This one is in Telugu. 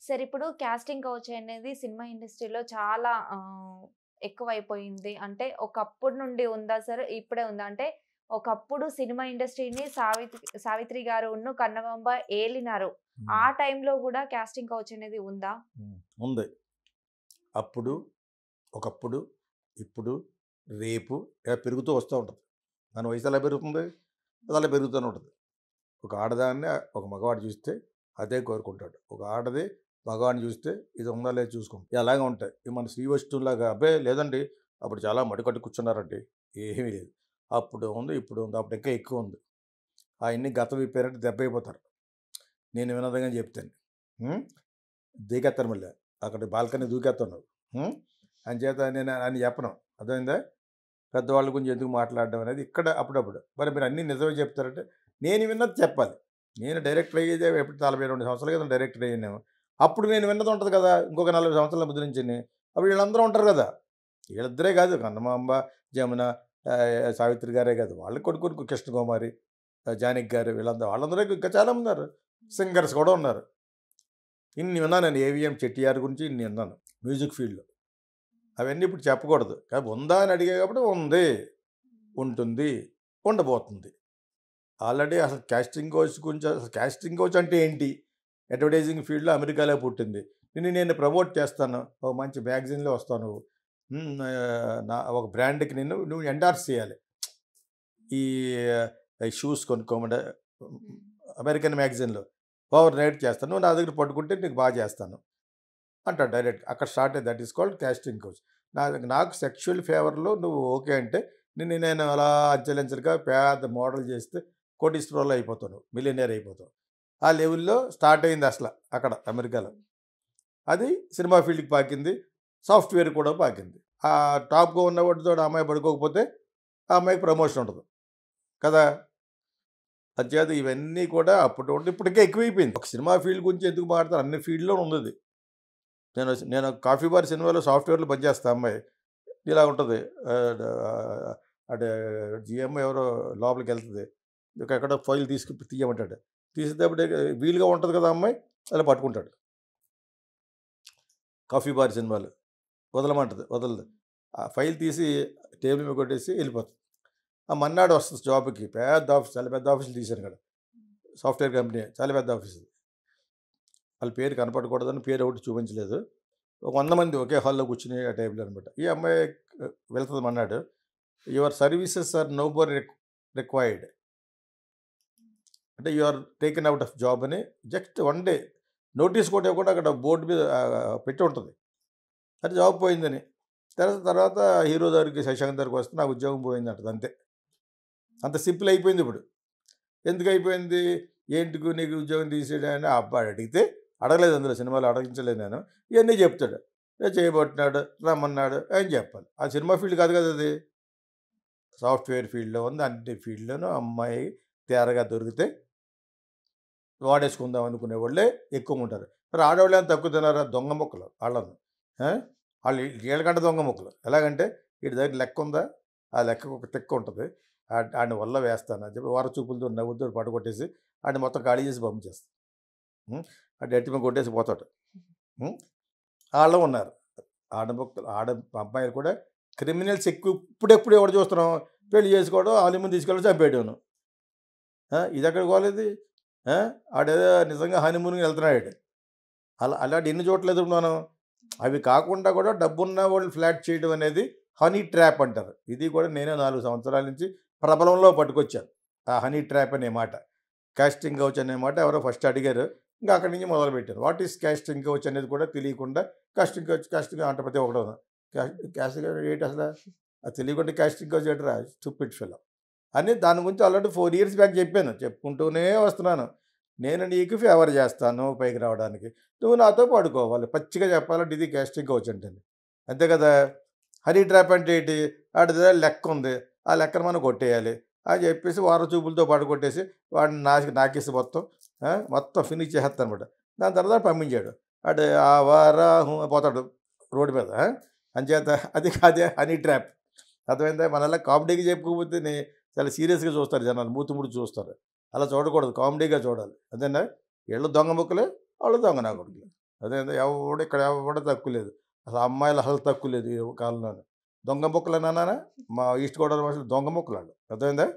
సరే ఇప్పుడు కాస్టింగ్ కౌచ్ అనేది సినిమా ఇండస్ట్రీలో చాలా ఎక్కువైపోయింది. అంటే ఒకప్పుడు నుండి ఉందా సార్? ఇప్పుడే ఉందా? అంటే ఒకప్పుడు సినిమా ఇండస్ట్రీని సావిత్రి గారును, కన్నబాంబ ఏలినారు. ఆ హ్మ్. టైంలో గూడా కాస్టింగ్ కౌచ్ అనేది ఉందా? హ్మ్. ఉంది. అప్పుడు, ఒకప్పుడు, ఇప్పుడు, రేపు ఇలా పెరుగుతూ వస్తూ ఉంటది. మన వయసు ఎలా పెరుగుతుంది? అది అలా పెరుగుతూనే ఉంటది. ఒక ఆడదాన్ని ఒక మగవాడు చూస్తే అదే కోరుకుంటాడు. ఒక ఆడది మగవాడిని చూస్తే ఇది ఉందా లేదా చూసుకుంటుంది. అలాగే ఉంటాయి. ఇవి మన శ్రీ వస్తువులాగా అబ్బే లేదండి అప్పుడు చాలా మడికట్టు కూర్చున్నారండి. ఏమీ లేదు. అప్పుడు ఉంది, ఇప్పుడు ఉంది. అప్పుడు ఇంకా ఎక్కువ ఉంది. అయన్నీ గతం విప్పారంటే దెబ్బైపోతారు. నేను వినోదంగా చెప్తాను. హ్మ్. దూకేత్తాను మళ్ళీ. అక్కడ బాల్కనీ దూకేత్తావు నువ్వు. హ్మ్. అంచేత నేను అని చెప్పను. అర్థమైందా? పెద్దవాళ్ళ గురించి ఎందుకు మాట్లాడడం అనేది ఇక్కడ అప్పుడప్పుడు. మరి మీరు అన్నీ నిజమే చెప్తారంటే, నేను విన్నది చెప్పాలి. నేను డైరెక్టర్ అయ్యేదే ఎప్పుడు 42 సంవత్సరాల క్రితం డైరెక్టర్ అయ్యాను. అప్పుడు నేను విన్నది ఉంటది కదా! ఇంకొక 40 సంవత్సరాల ముందు నుంచిని. అప్పుడు వీళ్ళందరూ ఉంటారు కదా! వీళ్ళిద్దరే కాదు కన్నమాంబ, జమున, సావిత్రి గారే కాదు. వాళ్ళ కొడుకు కృష్ణకుమారి, జానకి గారు వీళ్ళందరూ వాళ్ళందరూ ఇంకా చాలామంది ఉన్నారు. సింగర్స్ కూడా ఉన్నారు. ఇన్ని విన్నాను నేను ఏవిఎం చెట్టియార్ గురించి ఇన్ని విన్నాను మ్యూజిక్ ఫీల్డ్‌లో. అవన్నీ ఇప్పుడు చెప్పకూడదు. కానీ ఉందా అని అడిగా కాబట్టి ఉంది. ఉంటుంది. ఉండబోతుంది. ఆల్రెడీ అసలు కాస్టింగ్ కౌచ్ గురించి అసలు కాస్టింగ్ కౌచ్ అంటే ఏంటి? అడ్వర్టైజింగ్ ఫీల్డ్‌లో అమెరికాలో పుట్టింది. నేను ప్రమోట్ చేస్తాను. ఓ మంచి మ్యాగజైన్‌లో వస్తావు నువ్వు. నా ఒక బ్రాండ్‌కి నువ్వు ఎండార్స్ చేయాలి. ఈ షూస్ కొనుక్కోమంటే అమెరికన్ మ్యాగజైన్‌లో ఓవర్ నైట్ చేస్తాను. నువ్వు నా దగ్గర పట్టుకుంటే నీకు బాగా చేస్తాను అంటాడు డైరెక్ట్. అక్కడ స్టార్ట్ అయ్యింది. That is called casting couch. నాకు సెక్షువల్ ఫేవర్‌లో నువ్వు ఓకే అంటే నేను అలా అంచెలంచెలుగా పెద్ద మోడల్ చేస్తే కోటీశ్వరులు అయిపోతావు నువ్వు. మిలియనీర్ అయిపోతావు. ఆ లెవెల్‌లో స్టార్ట్ అయింది అసల అక్కడ అమెరికాలో. అది సినిమా ఫీల్డ్‌కి పాకింది. సాఫ్ట్‌వేర్ కూడా పాకింది. ఆ టాప్‌గా ఉన్నవాడితోటి ఆ అమ్మాయి పడుకోకపోతే ఆ అమ్మాయికి ప్రమోషన్ ఉండదు కదా! అంచేత ఇవన్నీ కూడా అప్పటి నుండి ఇప్పటికే ఎక్కువైపోయింది. ఒక సినిమా ఫీల్డ్ గురించి ఎందుకు మాట్లాడతారు? అన్ని ఫీల్డ్‌లో ఉందది. నేను 'కాఫీ బార్' సినిమాలో సాఫ్ట్‌వేర్‌లో పనిచేస్తా అమ్మాయి. ఇలా ఉంటది. అంటే జీఎం ఎవరో లోపలికెళ్తది. ఎక్కడో ఫైల్ తీయమంటాడు. తీసేటప్పుడు వీలుగా ఉంటది కదా అమ్మాయి, అలా పట్టుకుంటాడు. 'కాఫీ బార్' సినిమాలో. వదలమంటది. వదలదు. ఆ ఫైల్ తీసి టేబుల్ మీద కొట్టేసి ఎళ్ళిపోతది. ఆ మర్నాడు వస్తది జాబ్‌కి. పెద్ద ఆఫీస్, చాలా పెద్ద ఆఫీస్‌లో తీశారు అక్కడ. Software company. చాలా పెద్ద ఆఫీస్ అది. వాళ్ళ పేరు కనపడకూడదని పేరు ఒకటి చూపించలేదు. ఒక 100 మంది ఒకే హాల్‌లో కూర్చుని ఆ టైప్‌లో అనమాట. ఈ అమ్మాయి వెళ్తది మర్నాడు. Your services are no more required. అంటే you are taken out of job అని జస్ట్ వన్ డే నోటీస్ కూడా ఇవ్వకుండా అక్కడ బోర్డు మీద పెట్టి ఉంటుంది. అది జాబ్ పోయిందని. తర్వాత హీరో దగ్గరికి శశాంక్ దగ్గరికి వస్తే నా ఉద్యోగం పోయిందంటది అంతే. అంత సింపుల్ అయిపోయింది ఇప్పుడు. ఎందుకు అయిపోయింది? ఏంటికు నీకు ఉద్యోగం తీసేయడం అని ఆ అబ్బాయి అడిగితే అడగలేదు అందులో సినిమాలో అడగించలేదు నేను. ఇవన్నీ చెప్తాడు. చేయబట్టినాడు, రమ్మన్నాడు అని చెప్పాలి. ఆ సినిమా ఫీల్డ్ కాదు కదా అది. సాఫ్ట్‌వేర్ ఫీల్డ్‌లో ఉంది. అన్ని ఫీల్డ్‌లోనూ అమ్మాయి తేరగా దొరికితే వాడేసుకుందాం అనుకునేవాళ్ళే ఎక్కువుంటారు. మరి ఆడవాళ్ళేమో తక్కువ తినారా? దొంగ ముక్కలు ఆళ్ళను. ఆ! ఆళ్ళు ఈళ్ళకంటే దొంగ ముక్కలు. ఎలాగంటే ఈడి దగ్గర లెక్కుందా? ఆ లెక్కకు ఒక తిక్క ఉంటది. ఆడిని వల్ల వేస్తాను అని చెప్పి ఓర చూపులతో నవ్వుతోటి పడగొట్టేసి ఆడిని మొత్తం ఖాళీ చేసి పంపించేస్తా. హ్మ్. ఆడు నెత్తి మీద కొట్టేసి పోతాడు. హ్మ్. ఆళ్ళు ఉన్నారు. ఆడ అబ్బాయిలు కూడా క్రిమినల్స్ ఎక్కువ ఇప్పుడెప్పుడు ఎవడు చూస్తున్నాం? పెళ్లి చేసుకోవడం, హానీమూన్ తీసుకెళ్ళడం, చంపేయడం. ఇదెక్కడ గోలిది? ఆ! ఆడేదో నిజంగా హనీమూన్‌కి వెళ్తున్నాడు. అలాంటి ఎన్ని చోట్ల ఎదురుకున్నాను. అవి కాకుండా కూడా డబ్బున్న వాళ్ళు ఫ్లాట్ చేయడం అనేది హనీ ట్రాప్ అంటారు. ఇది కూడా నేనే 4 సంవత్సరాల నుంచి ప్రబలంలో పట్టుకొచ్చాను. ఆ హనీ ట్రాప్ అనే మాట. కాస్టింగ్ కౌచ్ అనే మాట ఎవరో ఫస్ట్ అడిగారు. ఇంకా అక్కడి నుంచి మొదలుపెట్టాను. వాట్ ఈస్ కాస్టింగ్ కౌచ్ అనేది కూడా తెలియకుండా కాస్టింగ్ కౌచ్, కాస్టింగ్ అంటే ప్రతి ఒక్కడును. కాస్టింగ్ ఏంటి అసల? అది తెలియకుండా కాస్టింగ్ కౌచ్ ఏంట్రా స్టూపిడ్ ఫెలో అని దాని గురించి ఆల్రెడీ 4 ఇయర్స్ బ్యాక్ చెప్పాను. చెప్పుకుంటూనే వస్తున్నాను. నేను నీకు ఫేవర్ చేస్తాను పైకి రావడానికి. నువ్వు నాతో పడుకోవాలి. పచ్చిగా చెప్పాలంటే ఇది కాస్టింగ్ కౌచ్ అంటే. అంతే కదా! హనీ ట్రాప్ అంటే ఏంటి? ఆడి దగ్గర లెక్కుంది. ఆ లెక్కన మనం కొట్టేయాలి అని చెప్పేసి వార చూపులతో పడగొట్టేసి వాడిని నాకేసి మొత్తం మొత్తం ఫినిష్ చేసేస్తానమాట. దాని తర్వాత పంపించాడు. ఆడు ఆ వారాహు పోతాడు రోడ్డు మీద. అంచేత అదే హనీ ట్రాప్. అర్థమైందా? మనల్లా కామెడీగా చెప్పుకోకపోతే చాలా సీరియస్‌గా చూస్తారు జనాలు. మూతి ముడిచి చూస్తారు. అలా చూడకూడదు. కామెడీగా చూడాలి. అంతేనా? ఈళ్ళు దొంగ ముక్కలే, ఆళ్ళు దొంగ నా కొడుకులు. అదే ఎవడు ఇక్కడ ఎవడ తక్కువ లేదు. అసలు అమ్మాయిలు అసలు తక్కువ లేదు ఈ కాలంలోనే. దొంగ ముక్కలు అన్నానా మా ఈస్ట్ గోదావరి భాషలో దొంగ ముక్కలు వాళ్ళు. అర్థమైందా?